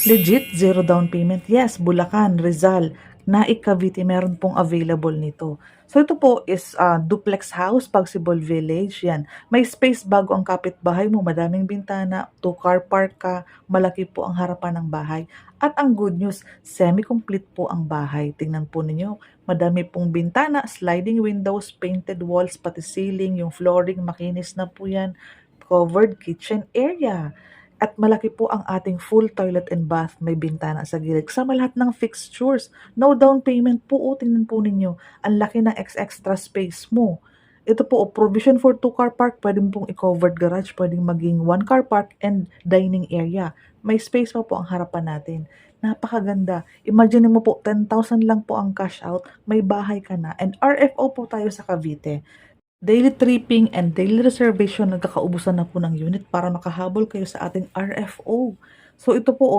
Legit, zero down payment. Yes, Bulacan, Rizal, Naik, Cavite, meron pong available nito. So ito po is duplex house, Pagsibol Village. Yan. May space bago ang kapitbahay mo, madaming bintana, two-car park ka, malaki po ang harapan ng bahay. At ang good news, semi-complete po ang bahay. Tingnan po ninyo, madami pong bintana, sliding windows, painted walls, pati ceiling, yung flooring, makinis na po yan, covered kitchen area. At malaki po ang ating full toilet and bath, may bintana sa gilid. Kasama lahat ng fixtures. No down payment po. O, tingnan po ninyo. Ang laki ng extra space mo. Ito po, provision for 2-car park. Pwede mo pong i-covered garage. Pwedeng maging 1-car park and dining area. May space pa po ang harapan natin. Napakaganda. Imagine mo po, 10,000 lang po ang cash out. May bahay ka na. And RFO po tayo sa Cavite. Daily tripping and daily reservation, nagkakaubusan na po ng unit para makahabol kayo sa ating RFO. So ito po,